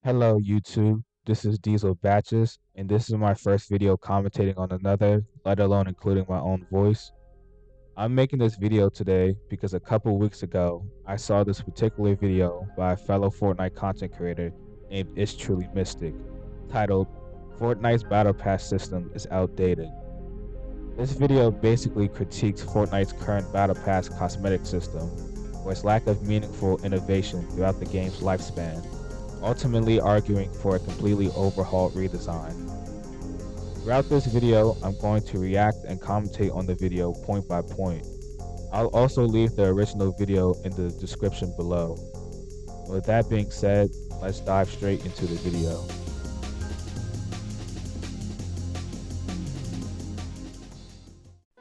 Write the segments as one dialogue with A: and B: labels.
A: Hello YouTube, this is Diesel Batches, and this is my first video commentating on another, let alone including my own voice. I'm making this video today because a couple weeks ago, I saw this particular video by a fellow Fortnite content creator named It's Truly Mystic, titled, Fortnite's Battle Pass system is outdated. This video basically critiques Fortnite's current Battle Pass cosmetic system, or its lack of meaningful innovation throughout the game's lifespan, ultimately arguing for a completely overhauled redesign. Throughout this video, I'm going to react and commentate on the video point by point. I'll also leave the original video in the description below. With that being said, let's dive straight into the video.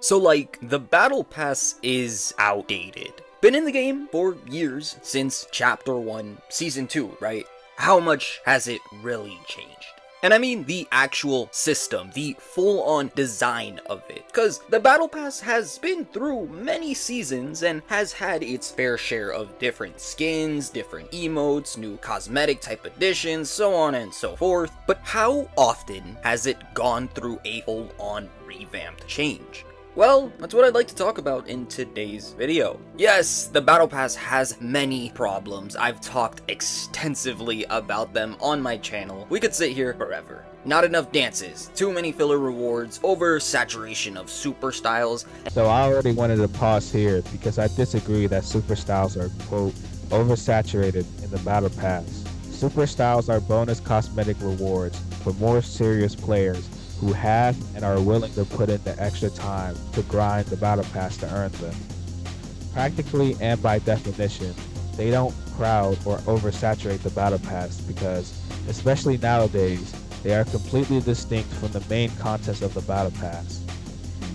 B: So the Battle Pass is outdated. Been in the game for years, since Chapter 1, Season 2, right? How much has it really changed? And I mean the actual system, the full-on design of it. Because the Battle Pass has been through many seasons and has had its fair share of different skins, different emotes, new cosmetic type additions, so on and so forth. But how often has it gone through a full-on revamped change? Well, that's what I'd like to talk about in today's video. Yes, the Battle Pass has many problems. I've talked extensively about them on my channel. We could sit here forever. Not enough dances, too many filler rewards, oversaturation of Super Styles.
A: So I already wanted to pause here because I disagree that Super Styles are, quote, oversaturated in the Battle Pass. Super Styles are bonus cosmetic rewards for more serious players who have and are willing to put in the extra time to grind the Battle Pass to earn them. Practically and by definition, they don't crowd or oversaturate the Battle Pass because, especially nowadays, they are completely distinct from the main contents of the Battle Pass.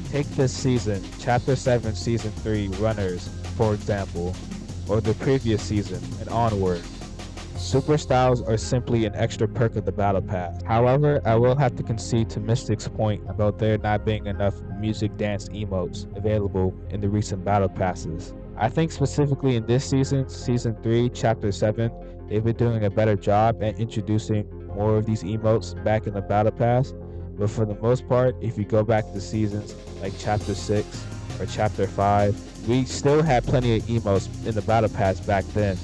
A: Take this season, Chapter 7 Season 3 runners, for example, or the previous season and onward. Super Styles are simply an extra perk of the Battle Pass. However, I will have to concede to Mystic's point about there not being enough music dance emotes available in the recent Battle Passes. I think specifically in this season, Season 3, Chapter 7, they've been doing a better job at introducing more of these emotes back in the Battle Pass, but for the most part, if you go back to seasons like Chapter 6 or Chapter 5, we still had plenty of emotes in the Battle Pass back then.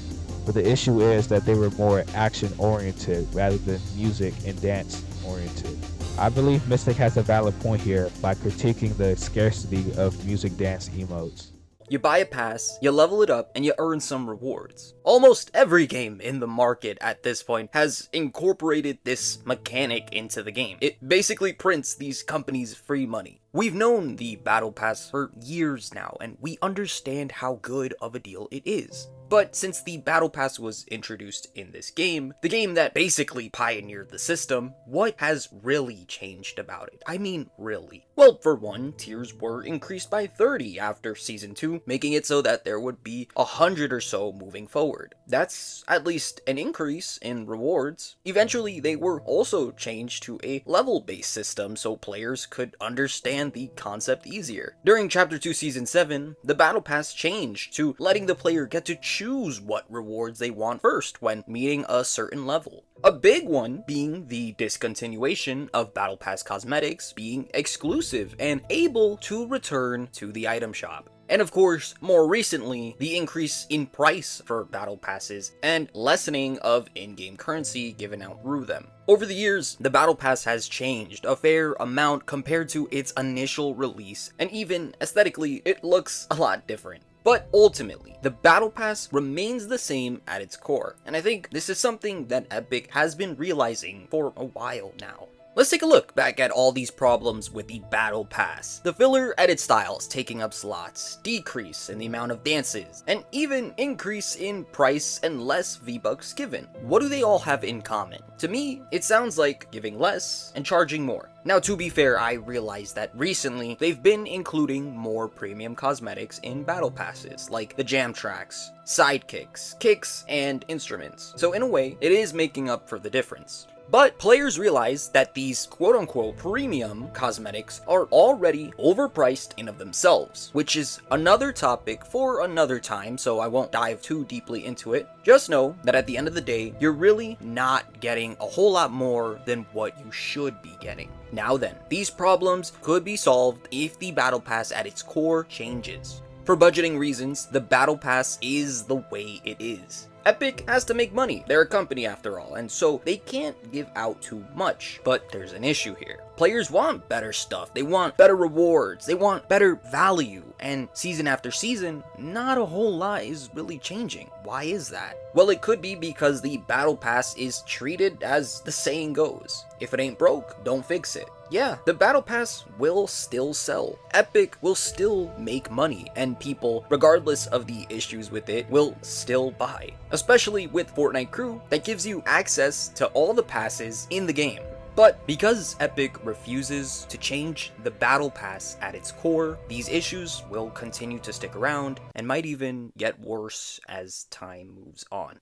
A: But the issue is that they were more action-oriented rather than music and dance-oriented. I believe Mystic has a valid point here by critiquing the scarcity of music dance emotes.
B: You buy a pass, you level it up, and you earn some rewards. Almost every game in the market at this point has incorporated this mechanic into the game. It basically prints these companies free money. We've known the Battle Pass for years now, and we understand how good of a deal it is. But since the Battle Pass was introduced in this game, the game that basically pioneered the system, what has really changed about it? I mean, really. Well, for one, tiers were increased by 30 after Season 2, making it so that there would be 100 or so moving forward. That's at least an increase in rewards. Eventually, they were also changed to a level-based system so players could understand the concept easier. During Chapter 2 Season 7, the Battle Pass changed to letting the player get to choose what rewards they want first when meeting a certain level. A big one being the discontinuation of Battle Pass cosmetics being exclusive and able to return to the item shop. And of course, more recently, the increase in price for Battle Passes and lessening of in-game currency given out through them. Over the years, the Battle Pass has changed a fair amount compared to its initial release, and even aesthetically, it looks a lot different. But ultimately, the Battle Pass remains the same at its core, and I think this is something that Epic has been realizing for a while now. Let's take a look back at all these problems with the Battle Pass. The filler edit styles taking up slots, decrease in the amount of dances, and even increase in price and less V-Bucks given. What do they all have in common? To me, it sounds like giving less and charging more. Now, to be fair, I realize that recently they've been including more premium cosmetics in battle passes, like the jam tracks, sidekicks, kicks, and instruments. So in a way, it is making up for the difference. But players realize that these quote-unquote premium cosmetics are already overpriced in of themselves, which is another topic for another time, so I won't dive too deeply into it. Just know that at the end of the day, you're really not getting a whole lot more than what you should be getting. Now then, these problems could be solved if the Battle Pass at its core changes. For budgeting reasons, the Battle Pass is the way it is. Epic has to make money, they're a company after all, and so they can't give out too much. But there's an issue here. Players want better stuff, they want better rewards, they want better value, and season after season, not a whole lot is really changing. Why is that? Well, it could be because the Battle Pass is treated as the saying goes, if it ain't broke, don't fix it. Yeah, the Battle Pass will still sell. Epic will still make money, and people, regardless of the issues with it, will still buy. Especially with Fortnite Crew, that gives you access to all the passes in the game. But because Epic refuses to change the Battle Pass at its core, these issues will continue to stick around and might even get worse as time moves on.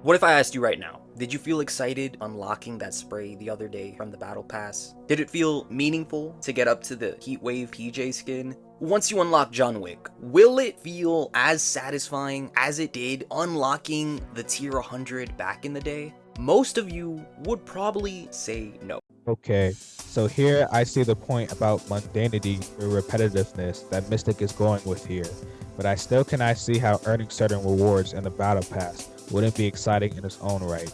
B: What if I asked you right now, did you feel excited unlocking that spray the other day from the Battle Pass? Did it feel meaningful to get up to the Heatwave PJ skin? Once you unlock John Wick, will it feel as satisfying as it did unlocking the tier 100 back in the day? Most of you would probably say no.
A: Okay, so here I see the point about mundanity or repetitiveness that Mystic is going with here, but I still cannot see how earning certain rewards in the Battle Pass wouldn't be exciting in its own right.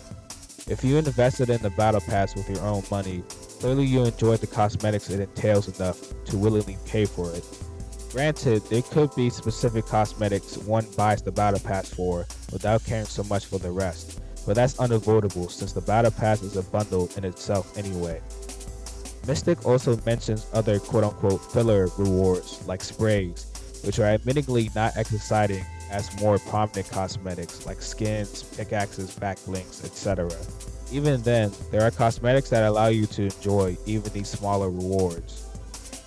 A: If you invested in the Battle Pass with your own money, clearly you enjoyed the cosmetics it entails enough to willingly pay for it. Granted, there could be specific cosmetics one buys the Battle Pass for without caring so much for the rest, but that's unavoidable since the Battle Pass is a bundle in itself anyway. Mystic also mentions other quote-unquote filler rewards like sprays, which are admittingly not as exciting as more prominent cosmetics like skins, pickaxes, back blinks, etc. Even then, there are cosmetics that allow you to enjoy even these smaller rewards.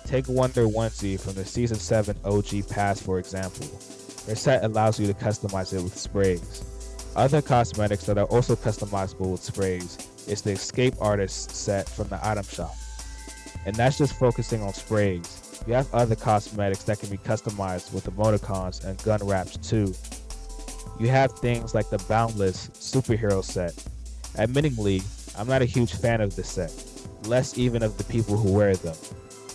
A: Take Wonder Onesie from the Season 7 OG Pass for example. Their set allows you to customize it with sprays. Other cosmetics that are also customizable with sprays is the Escape Artist set from the item shop. And that's just focusing on sprays. You have other cosmetics that can be customized with emoticons and gun wraps too. You have things like the Boundless Superhero set. Admittingly, I'm not a huge fan of this set, less even of the people who wear them.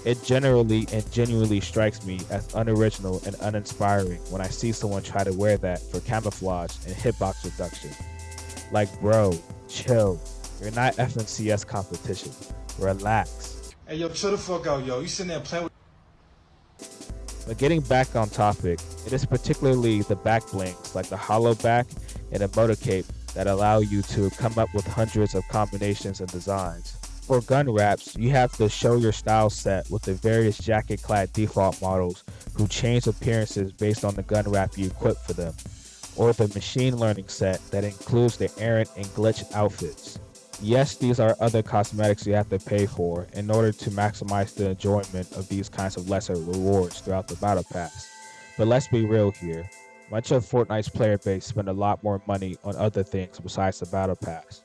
A: It generally and genuinely strikes me as unoriginal and uninspiring when I see someone try to wear that for camouflage and hitbox reduction. Like bro, chill, you're not FNCS competition, relax.
C: Hey yo, chill the fuck out yo, you sitting there playing with.
A: But getting back on topic, it is particularly the back blinks like the hollow back and emoticape that allow you to come up with hundreds of combinations and designs. For gun wraps, you have the Show Your Style set with the various jacket-clad default models who change appearances based on the gun wrap you equip for them, or the Machine Learning set that includes the errant and glitch outfits. Yes, these are other cosmetics you have to pay for in order to maximize the enjoyment of these kinds of lesser rewards throughout the Battle Pass. But let's be real here, much of Fortnite's player base spend a lot more money on other things besides the Battle Pass.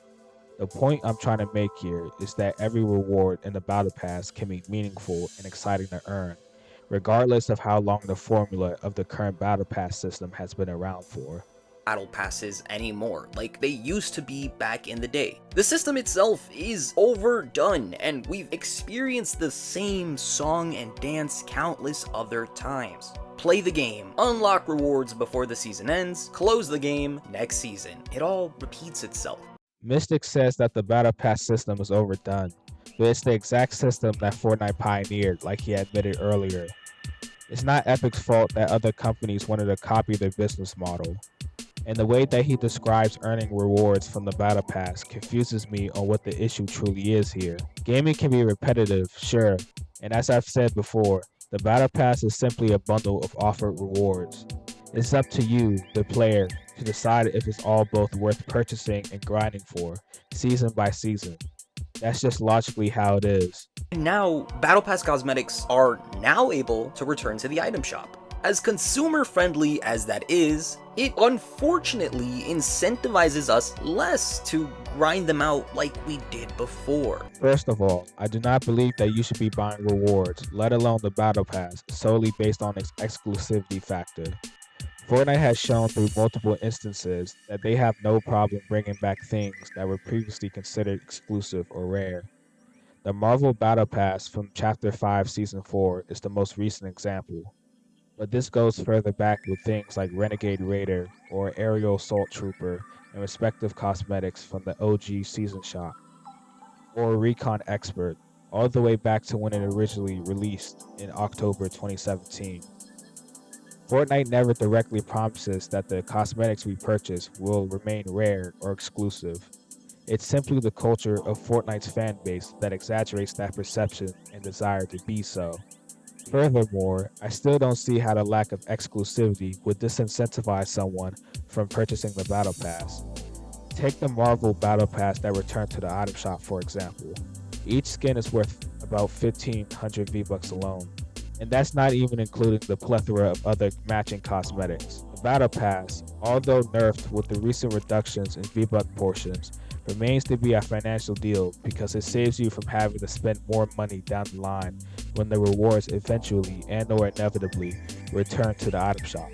A: The point I'm trying to make here is that every reward in the Battle Pass can be meaningful and exciting to earn, regardless of how long the formula of the current Battle Pass system has been around for.
B: Battle passes anymore like they used to be back in the day. The system itself is overdone, and we've experienced the same song and dance countless other times. Play the game, unlock rewards before the season ends, close the game next season. It all repeats itself.
A: Mystic says that the Battle Pass system is overdone, but it's the exact system that Fortnite pioneered, like he admitted earlier. It's not Epic's fault that other companies wanted to copy their business model. And the way that he describes earning rewards from the Battle Pass confuses me on what the issue truly is here. Gaming can be repetitive, sure, and as I've said before, the Battle Pass is simply a bundle of offered rewards. It's up to you, the player, to decide if it's all both worth purchasing and grinding for, season by season. That's just logically how it is.
B: And now, Battle Pass cosmetics are now able to return to the item shop. As consumer-friendly as that is, it unfortunately incentivizes us less to grind them out like we did before.
A: First of all, I do not believe that you should be buying rewards, let alone the Battle Pass, solely based on its exclusivity factor. Fortnite has shown through multiple instances that they have no problem bringing back things that were previously considered exclusive or rare. The Marvel Battle Pass from Chapter 5 Season 4 is the most recent example, but this goes further back with things like Renegade Raider or Aerial Assault Trooper and respective cosmetics from the OG Season Shop, or Recon Expert, all the way back to when it originally released in October 2017. Fortnite never directly promises that the cosmetics we purchase will remain rare or exclusive. It's simply the culture of Fortnite's fan base that exaggerates that perception and desire to be so. Furthermore, I still don't see how the lack of exclusivity would disincentivize someone from purchasing the Battle Pass. Take the Marvel Battle Pass that returned to the item shop for example. Each skin is worth about 1,500 V-Bucks alone, and that's not even including the plethora of other matching cosmetics. The Battle Pass, although nerfed with the recent reductions in V-Buck portions, remains to be a financial deal because it saves you from having to spend more money down the line when the rewards eventually and/or inevitably return to the item shop.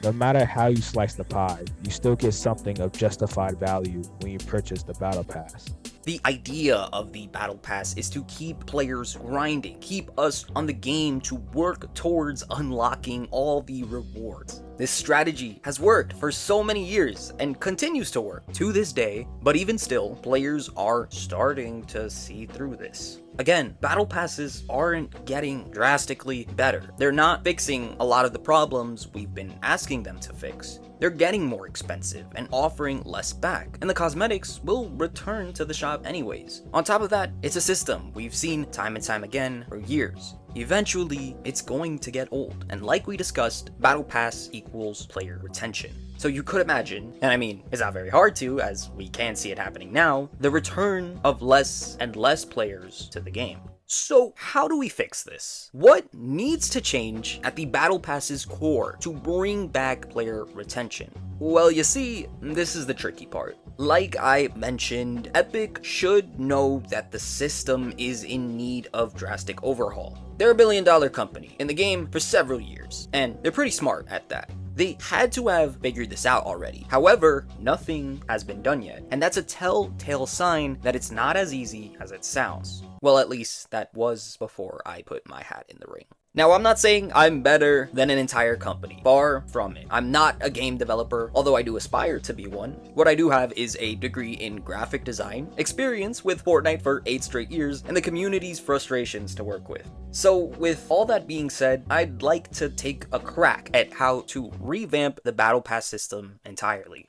A: No matter how you slice the pie, you still get something of justified value when you purchase the Battle Pass.
B: The idea of the Battle Pass is to keep players grinding, keep us on the game to work towards unlocking all the rewards. This strategy has worked for so many years and continues to work to this day, but even still, players are starting to see through this. Again, Battle Passes aren't getting drastically better. They're not fixing a lot of the problems we've been asking them to fix. They're getting more expensive and offering less back, and the cosmetics will return to the shop anyways. On top of that, it's a system we've seen time and time again for years. Eventually, it's going to get old, and like we discussed, Battle Pass equals player retention. So you could imagine, and I mean, it's not very hard to, as we can see it happening now, the return of less and less players to the game. So how do we fix this? What needs to change at the Battle Pass's core to bring back player retention? Well, you see, this is the tricky part. Like I mentioned, Epic should know that the system is in need of drastic overhaul. They're a billion-dollar company in the game for several years, and they're pretty smart at that. They had to have figured this out already. However, nothing has been done yet, and that's a telltale sign that it's not as easy as it sounds. Well, at least that was before I put my hat in the ring. Now, I'm not saying I'm better than an entire company. Far from it. I'm not a game developer, although I do aspire to be one. What I do have is a degree in graphic design, experience with Fortnite for 8 straight years, and the community's frustrations to work with. So, with all that being said, I'd like to take a crack at how to revamp the Battle Pass system entirely.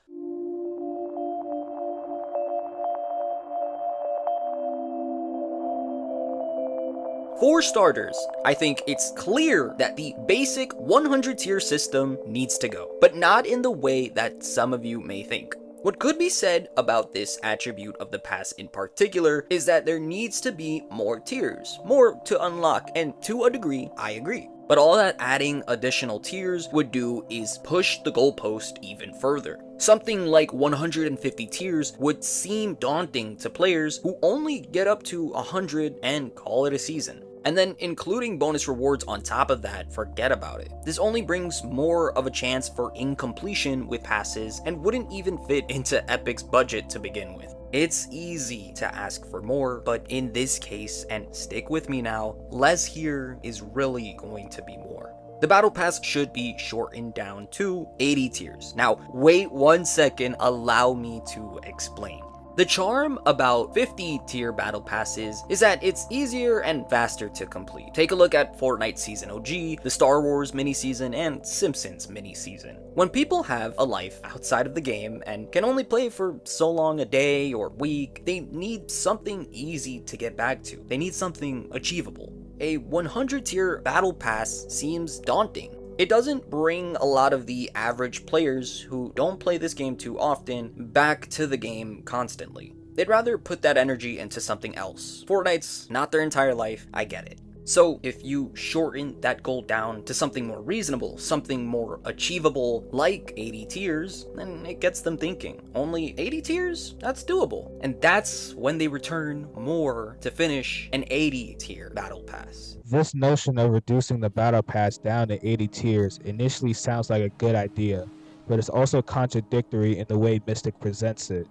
B: For starters, I think it's clear that the basic 100 tier system needs to go, but not in the way that some of you may think. What could be said about this attribute of the pass in particular is that there needs to be more tiers, more to unlock, and to a degree, I agree. But all that adding additional tiers would do is push the goalpost even further. Something like 150 tiers would seem daunting to players who only get up to 100 and call it a season. And then including bonus rewards on top of that, forget about it. This only brings more of a chance for incompletion with passes and wouldn't even fit into Epic's budget to begin with. It's easy to ask for more, but in this case, and stick with me now, less here is really going to be more. The Battle Pass should be shortened down to 80 tiers. Now, wait 1 second, allow me to explain. The charm about 50 tier battle passes is that it's easier and faster to complete. Take a look at Fortnite Season OG, the Star Wars mini-season, and Simpsons mini-season. When people have a life outside of the game and can only play for so long a day or week, they need something easy to get back to. They need something achievable. A 100 tier battle pass seems daunting. It doesn't bring a lot of the average players who don't play this game too often back to the game constantly. They'd rather put that energy into something else. Fortnite's not their entire life, I get it. So if you shorten that goal down to something more reasonable, something more achievable, like 80 tiers, then it gets them thinking. Only 80 tiers? That's doable. And that's when they return more to finish an 80 tier battle pass.
A: This notion of reducing the battle pass down to 80 tiers initially sounds like a good idea, but it's also contradictory in the way Mystic presents it.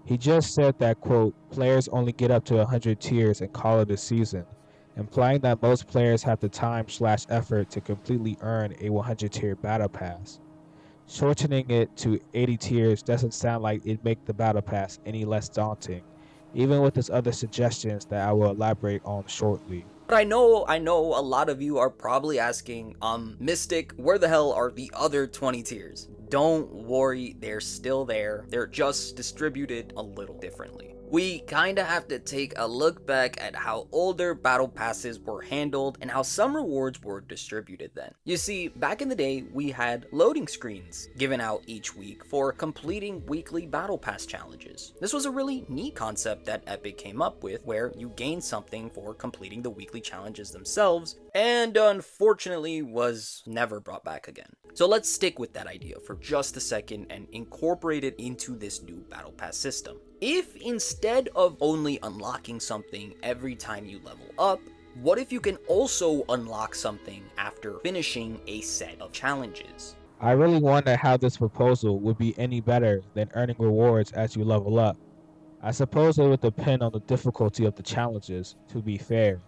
A: He just said that, quote, players only get up to 100 tiers and call it a season, implying that most players have the time/effort to completely earn a 100 tier battle pass. Shortening it to 80 tiers doesn't sound like it'd make the battle pass any less daunting, even with his other suggestions that I will elaborate on shortly.
B: But I know a lot of you are probably asking, Mystic, where the hell are the other 20 tiers? Don't worry, they're still there. They're just distributed a little differently. We kinda have to take a look back at how older battle passes were handled and how some rewards were distributed then. You see, back in the day, we had loading screens given out each week for completing weekly battle pass challenges. This was a really neat concept that Epic came up with, where you gain something for completing the weekly challenges themselves, and unfortunately was never brought back again. So let's stick with that idea for just a second and incorporate it into this new battle pass system. If instead of only unlocking something every time you level up, what if you can also unlock something after finishing a set of challenges?
A: I really wonder how this proposal would be any better than earning rewards as you level up. I suppose it would depend on the difficulty of the challenges, to be fair,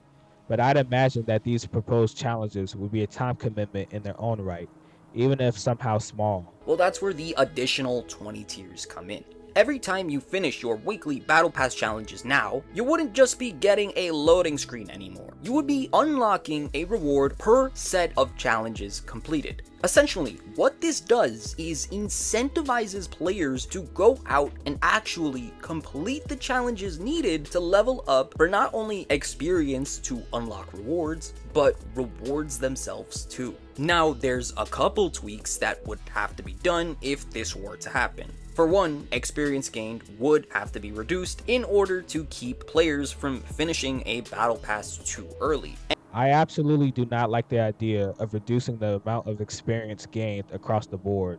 A: but I'd imagine that these proposed challenges would be a time commitment in their own right, even if somehow small.
B: Well, that's where the additional 20 tiers come in. Every time you finish your weekly battle pass challenges now, you wouldn't just be getting a loading screen anymore. You would be unlocking a reward per set of challenges completed. Essentially, what this does is incentivizes players to go out and actually complete the challenges needed to level up for not only experience to unlock rewards, but rewards themselves too. Now, there's a couple tweaks that would have to be done if this were to happen. For one, experience gained would have to be reduced in order to keep players from finishing a battle pass too early.
A: I absolutely do not like the idea of reducing the amount of experience gained across the board.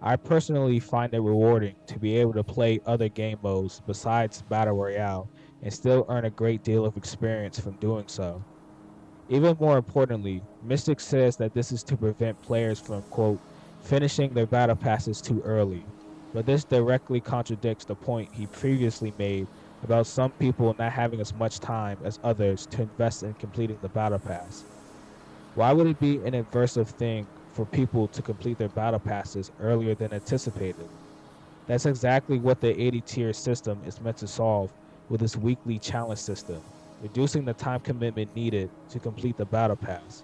A: I personally find it rewarding to be able to play other game modes besides Battle Royale and still earn a great deal of experience from doing so. Even more importantly, Mystic says that this is to prevent players from, quote, finishing their battle passes too early, but this directly contradicts the point he previously made about some people not having as much time as others to invest in completing the battle pass. Why would it be an adversive thing for people to complete their battle passes earlier than anticipated? That's exactly what the 80 tier system is meant to solve with this weekly challenge system, reducing the time commitment needed to complete the battle pass.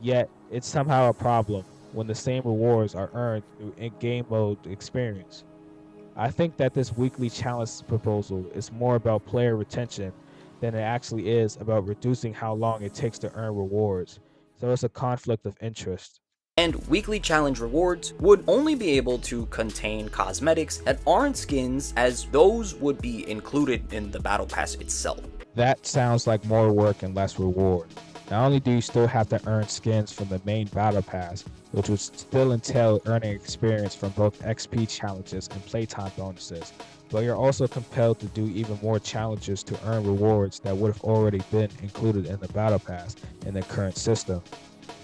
A: Yet, it's somehow a problem when the same rewards are earned through in-game mode experience. I think that this weekly challenge proposal is more about player retention than it actually is about reducing how long it takes to earn rewards, so it's a conflict of interest.
B: And weekly challenge rewards would only be able to contain cosmetics that aren't skins, as those would be included in the battle pass itself.
A: That sounds like more work and less reward. Not only do you still have to earn skins from the main battle pass, which would still entail earning experience from both XP challenges and playtime bonuses, but you're also compelled to do even more challenges to earn rewards that would have already been included in the battle pass in the current system.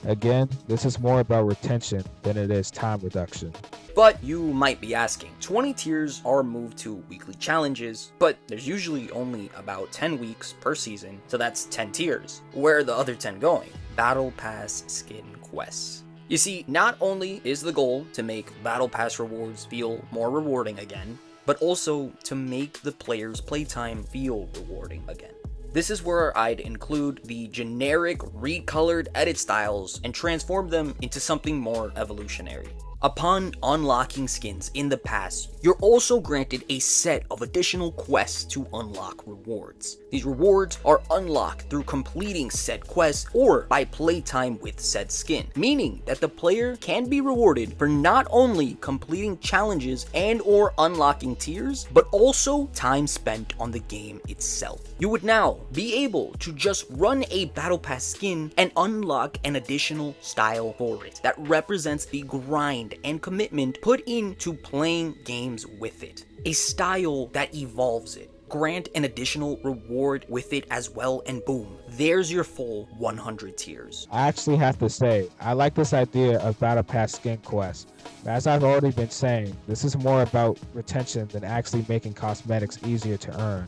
A: Again, this is more about retention than it is time reduction.
B: But you might be asking, 20 tiers are moved to weekly challenges, but there's usually only about 10 weeks per season, so that's 10 tiers. Where are the other 10 going? Battle Pass skin quests. You see, not only is the goal to make Battle Pass rewards feel more rewarding again, but also to make the player's playtime feel rewarding again. This is where I'd include the generic recolored edit styles and transform them into something more evolutionary. Upon unlocking skins in the past, you're also granted a set of additional quests to unlock rewards. These rewards are unlocked through completing said quests or by playtime with said skin, meaning that the player can be rewarded for not only completing challenges and or unlocking tiers, but also time spent on the game itself. You would now be able to just run a Battle Pass skin and unlock an additional style for it that represents the grind and commitment put into playing games with it. A style that evolves it. Grant an additional reward with it as well, and boom, there's your full 100 tiers.
A: I actually have to say, I like this idea of Battle Pass skin quests. But as I've already been saying, this is more about retention than actually making cosmetics easier to earn.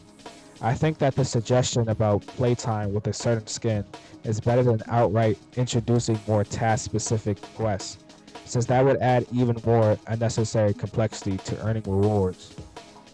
A: I think that the suggestion about playtime with a certain skin is better than outright introducing more task-specific quests, since that would add even more unnecessary complexity to earning rewards.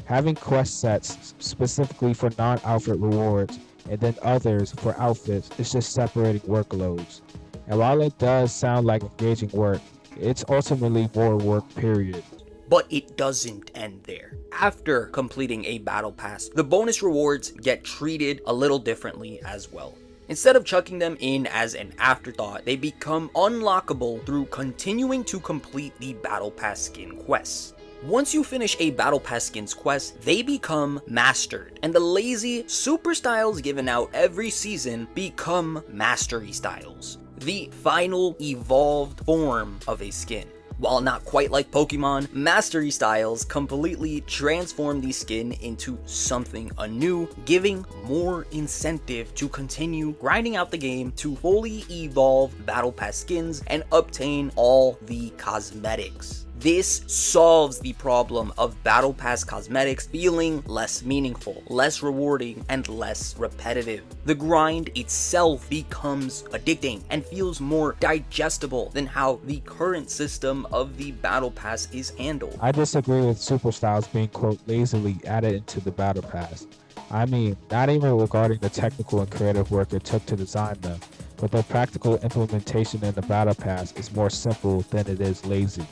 A: Having quest sets specifically for non-outfit rewards and then others for outfits is just separating workloads. And while it does sound like engaging work, it's ultimately more work, period.
B: But it doesn't end there. After completing a battle pass, the bonus rewards get treated a little differently as well. Instead of chucking them in as an afterthought, they become unlockable through continuing to complete the battle pass skin quests. Once you finish a battle pass skins quest, they become mastered, and the lazy super styles given out every season become mastery styles, the final evolved form of a skin. While not quite like Pokemon, mastery styles completely transform the skin into something anew, giving more incentive to continue grinding out the game to fully evolve battle pass skins and obtain all the cosmetics. This solves the problem of battle pass cosmetics feeling less meaningful, less rewarding, and less repetitive. The grind itself becomes addicting and feels more digestible than how the current system of the battle pass is handled.
A: I disagree with super styles being quote lazily added into the battle pass. I mean, not even regarding the technical and creative work it took to design them, but the practical implementation in the battle pass is more simple than it is lazy.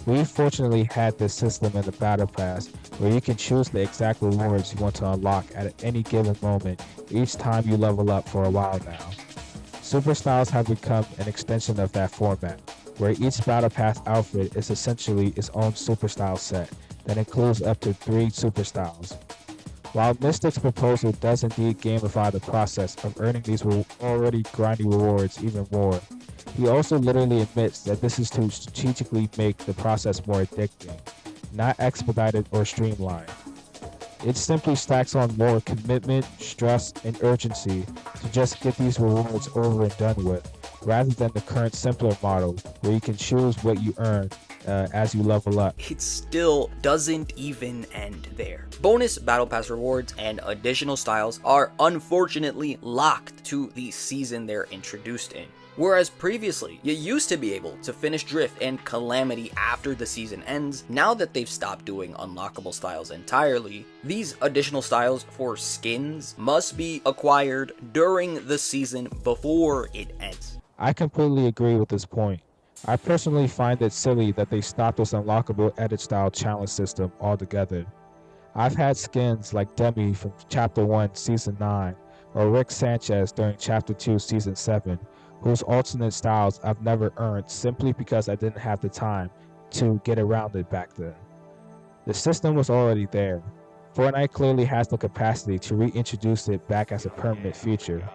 A: We fortunately had this system in the Battle Pass where you can choose the exact rewards you want to unlock at any given moment each time you level up for a while now. Super Styles have become an extension of that format, where each Battle Pass outfit is essentially its own Super Style set that includes up to 3 Super Styles. While Mystic's proposal does indeed gamify the process of earning these already grindy rewards even more, he also literally admits that this is to strategically make the process more addicting, not expedited or streamlined. It simply stacks on more commitment, stress, and urgency to just get these rewards over and done with, rather than the current simpler model where you can choose what you earn as you level up.
B: It still doesn't even end there. Bonus Battle Pass rewards and additional styles are unfortunately locked to the season they're introduced in. Whereas previously, you used to be able to finish Drift and Calamity after the season ends, now that they've stopped doing unlockable styles entirely, these additional styles for skins must be acquired during the season before it ends.
A: I completely agree with this point. I personally find it silly that they stopped this unlockable edit style challenge system altogether. I've had skins like Demi from Chapter 1 Season 9 or Rick Sanchez during Chapter 2 Season 7, whose alternate styles I've never earned simply because I didn't have the time to get around it back then. The system was already there. Fortnite clearly has the capacity to reintroduce it back as a permanent feature,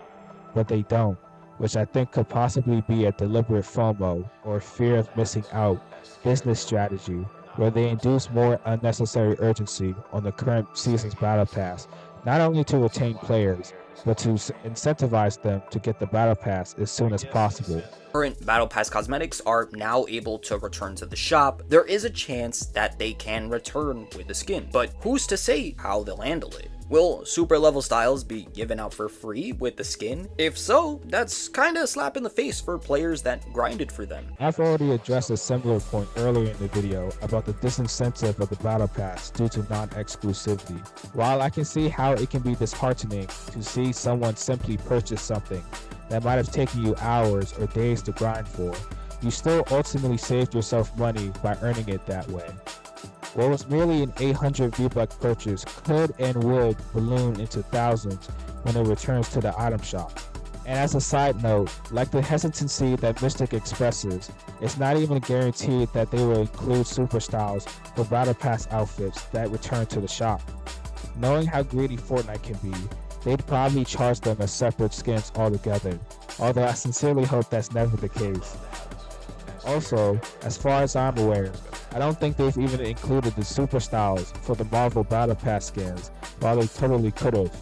A: but they don't, which I think could possibly be a deliberate FOMO or fear of missing out business strategy where they induce more unnecessary urgency on the current season's Battle Pass, not only to retain players, but to incentivize them to get the Battle Pass as soon as possible.
B: Current Battle Pass cosmetics are now able to return to the shop. There is a chance that they can return with the skin, but who's to say how they'll handle it? Will super level styles be given out for free with the skin? If so, that's kinda a slap in the face for players that grinded for them.
A: I've already addressed a similar point earlier in the video about the disincentive of the Battle Pass due to non-exclusivity. While I can see how it can be disheartening to see someone simply purchase something that might have taken you hours or days to grind for, you still ultimately saved yourself money by earning it that way. What was merely an 800 V-Buck purchase could and would balloon into thousands when it returns to the item shop. And as a side note, like the hesitancy that Mystic expresses, it's not even guaranteed that they will include Super Styles for Battle Pass outfits that return to the shop. Knowing how greedy Fortnite can be, they'd probably charge them as separate skins altogether, although I sincerely hope that's never the case. Also, as far as I'm aware, I don't think they've even included the Super Styles for the Marvel Battle Pass skins, while they totally could've.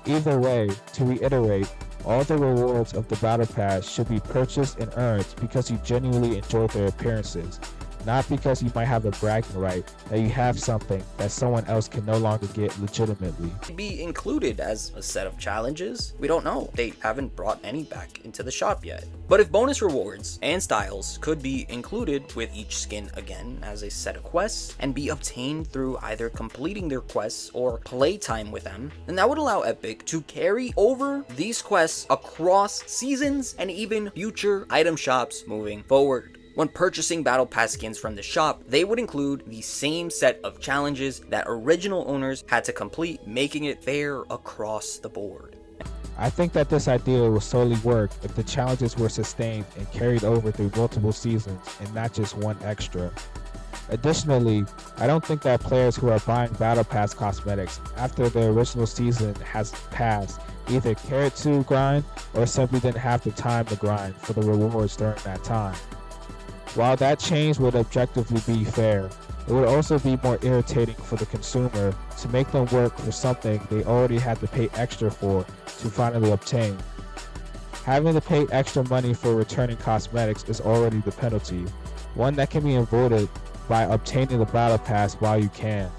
A: Either way, to reiterate, all the rewards of the Battle Pass should be purchased and earned because you genuinely enjoy their appearances, not because you might have a bragging right that you have something that someone else can no longer get legitimately.
B: Be included as a set of challenges? We don't know. They haven't brought any back into the shop yet. But if bonus rewards and styles could be included with each skin again as a set of quests and be obtained through either completing their quests or playtime with them, then that would allow Epic to carry over these quests across seasons and even future item shops moving forward. When purchasing Battle Pass skins from the shop, they would include the same set of challenges that original owners had to complete, making it fair across the board.
A: I think that this idea will solely work if the challenges were sustained and carried over through multiple seasons and not just one extra. Additionally, I don't think that players who are buying Battle Pass cosmetics after the original season has passed either cared to grind or simply didn't have the time to grind for the rewards during that time. While that change would objectively be fair, it would also be more irritating for the consumer to make them work for something they already had to pay extra for to finally obtain. Having to pay extra money for returning cosmetics is already the penalty, one that can be avoided by obtaining the Battle Pass while you can.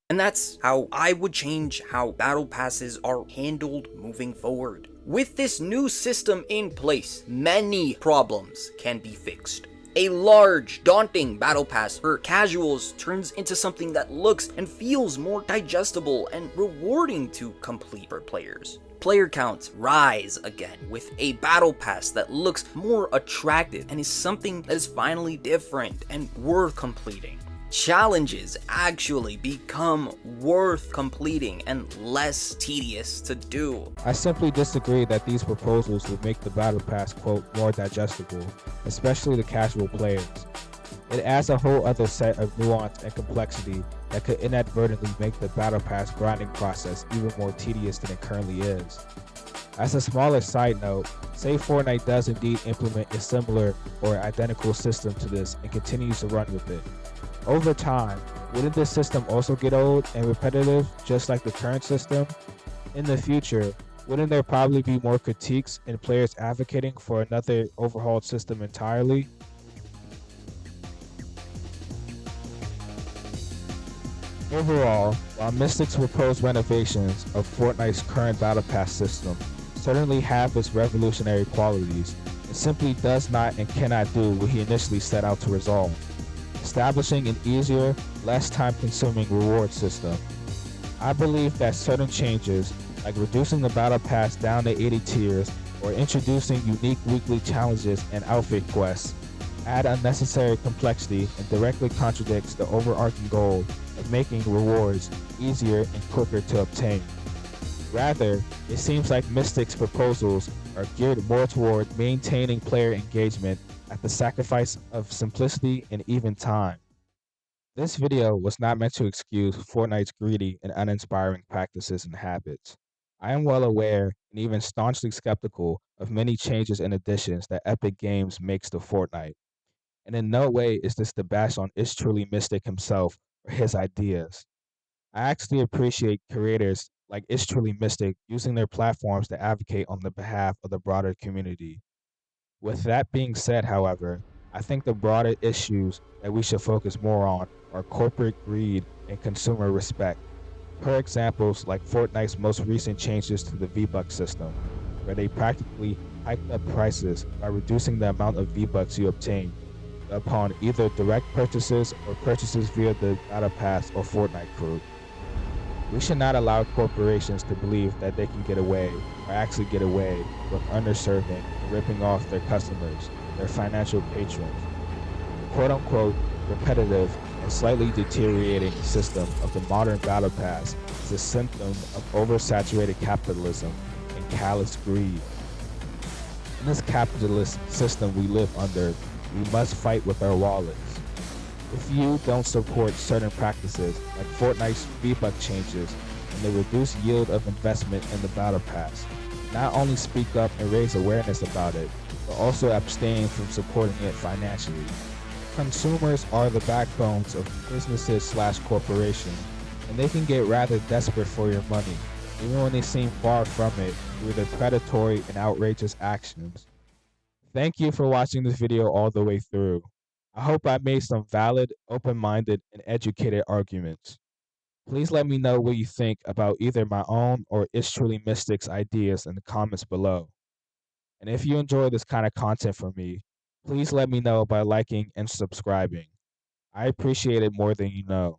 B: And that's how I would change how Battle Passes are handled moving forward. With this new system in place, many problems can be fixed. A large, daunting Battle Pass for casuals turns into something that looks and feels more digestible and rewarding to complete for players. Player counts rise again with a Battle Pass that looks more attractive and is something that is finally different and worth completing. Challenges actually become worth completing and less tedious to do.
A: I simply disagree that these proposals would make the Battle Pass, quote, more digestible, especially the casual players. It adds a whole other set of nuance and complexity that could inadvertently make the Battle Pass grinding process even more tedious than it currently is. As a smaller side note, say Fortnite does indeed implement a similar or identical system to this and continues to run with it. Over time, wouldn't this system also get old and repetitive just like the current system? In the future, wouldn't there probably be more critiques and players advocating for another overhauled system entirely? Overall, while Mystic's proposed renovations of Fortnite's current Battle Pass system certainly have its revolutionary qualities, it simply does not and cannot do what he initially set out to resolve: establishing an easier, less time-consuming reward system. I believe that certain changes, like reducing the Battle Pass down to 80 tiers or introducing unique weekly challenges and outfit quests, add unnecessary complexity and directly contradicts the overarching goal of making rewards easier and quicker to obtain. Rather, it seems like Mystic's proposals are geared more toward maintaining player engagement at the sacrifice of simplicity and even time. This video was not meant to excuse Fortnite's greedy and uninspiring practices and habits. I am well aware and even staunchly skeptical of many changes and additions that Epic Games makes to Fortnite. And in no way is this to bash on It's Truly Mystic himself or his ideas. I actually appreciate creators like It's Truly Mystic using their platforms to advocate on the behalf of the broader community. With that being said, however, I think the broader issues that we should focus more on are corporate greed and consumer respect. Per examples like Fortnite's most recent changes to the V-Bucks system, where they practically hiked up prices by reducing the amount of V-Bucks you obtain upon either direct purchases or purchases via the Battle Pass or Fortnite Crew. We should not allow corporations to believe that they can get away, or actually get away, with underserving and ripping off their customers, their financial patrons. The quote-unquote repetitive and slightly deteriorating system of the modern battle pass is a symptom of oversaturated capitalism and callous greed. In this capitalist system we live under, we must fight with our wallets. If you don't support certain practices like Fortnite's V-Bucks changes and the reduced yield of investment in the battle pass, not only speak up and raise awareness about it, but also abstain from supporting it financially. Consumers are the backbones of businesses/corporations, and they can get rather desperate for your money, even when they seem far from it through their predatory and outrageous actions. Thank you for watching this video all the way through. I hope I made some valid, open-minded, and educated arguments. Please let me know what you think about either my own or It's Truly Mystic's ideas in the comments below. And if you enjoy this kind of content from me, please let me know by liking and subscribing. I appreciate it more than you know.